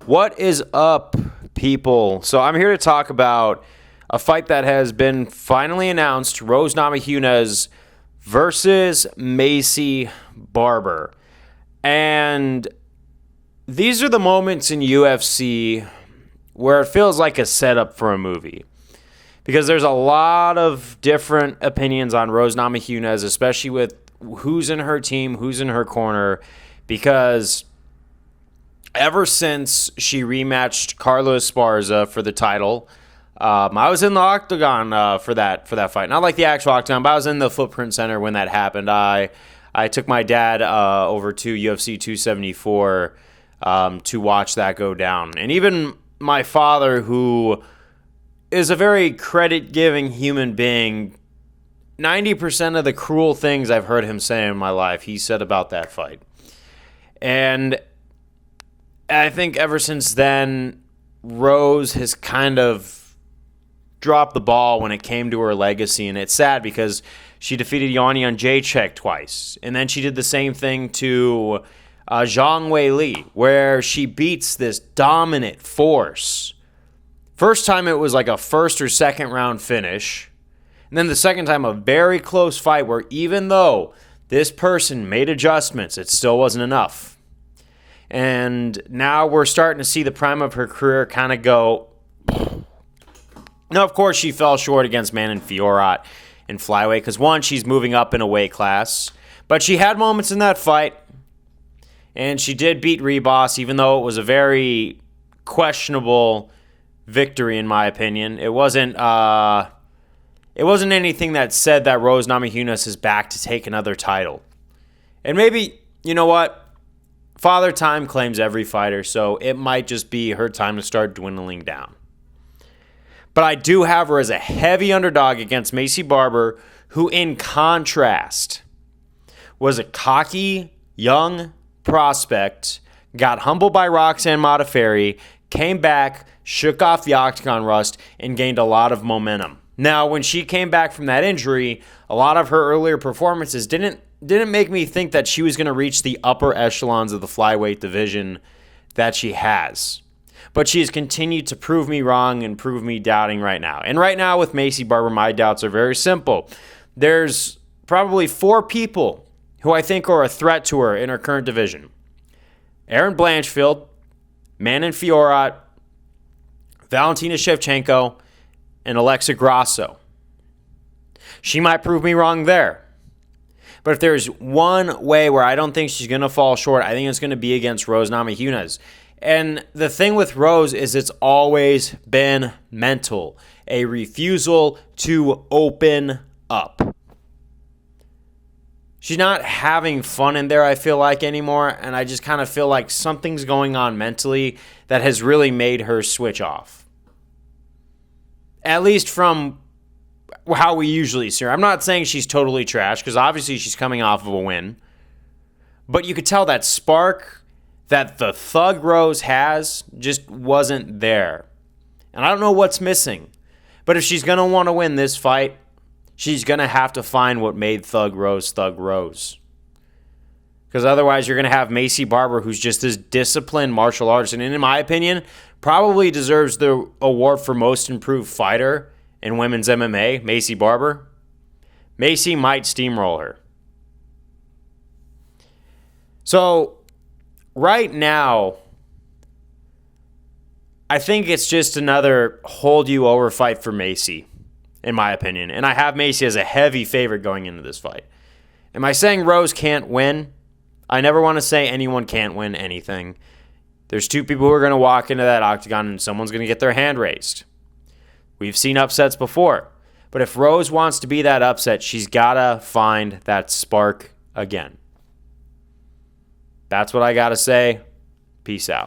What is up, people? So I'm here to talk about a fight that has been finally announced, Rose Namajunas versus Maycee Barber. And these are the moments in UFC where it feels like a setup for a movie. Because there's a lot of different opinions on Rose Namajunas, especially with who's in her team, who's in her corner, because ever since she rematched Carla Esparza for the title, I was in the octagon for that fight. Not like the actual octagon, but I was in the Footprint Center when that happened. I took my dad over to UFC 274 to watch that go down. And even my father, who is a very credit-giving human being, 90% of the cruel things I've heard him say in my life, he said about that fight. And I think ever since then, Rose has kind of dropped the ball when it came to her legacy. And it's sad because she defeated Yana Jacek twice. And then she did the same thing to Zhang Weili, where she beats this dominant force. First time it was like a first or second round finish. And then the second time a very close fight where even though this person made adjustments, it still wasn't enough. And now we're starting to see the prime of her career kind of go. Now, of course, she fell short against Manon Fiorot in flyweight because, one, she's moving up in a weight class. But she had moments in that fight. And she did beat Ribas, even though it was a very questionable victory, in my opinion. It wasn't anything that said that Rose Namajunas is back to take another title. And maybe, you know what? Father Time claims every fighter, so it might just be her time to start dwindling down. But I do have her as a heavy underdog against Maycee Barber, who in contrast was a cocky, young prospect, got humbled by Roxanne Modafferi, came back, shook off the octagon rust, and gained a lot of momentum. Now, when she came back from that injury, a lot of her earlier performances didn't make me think that she was going to reach the upper echelons of the flyweight division that she has. But she has continued to prove me wrong and prove me doubting right now. And right now with Maycee Barber, my doubts are very simple. There's probably 4 people who I think are a threat to her in her current division. Erin Blanchfield, Manon Fiorot, Valentina Shevchenko, and Alexa Grasso. She might prove me wrong there. But if there's one way where I don't think she's going to fall short, I think it's going to be against Rose Namajunas. And the thing with Rose is it's always been mental. A refusal to open up. She's not having fun in there, I feel like, anymore. And I just kind of feel like something's going on mentally that has really made her switch off. At least from how we usually see her. I'm not saying she's totally trash, because obviously she's coming off of a win. But you could tell that spark that the Thug Rose has just wasn't there. And I don't know what's missing. But if she's going to want to win this fight, she's going to have to find what made Thug Rose Thug Rose. Because otherwise you're going to have Maycee Barber, who's just this disciplined martial artist. And in my opinion, probably deserves the award for most improved fighter in women's MMA, Maycee Barber. Maycee might steamroll her. So, right now, I think it's just another hold-you-over fight for Maycee, in my opinion. And I have Maycee as a heavy favorite going into this fight. Am I saying Rose can't win? I never want to say anyone can't win anything. There's 2 people who are going to walk into that octagon and someone's going to get their hand raised. We've seen upsets before. But if Rose wants to be that upset, she's got to find that spark again. That's what I got to say. Peace out.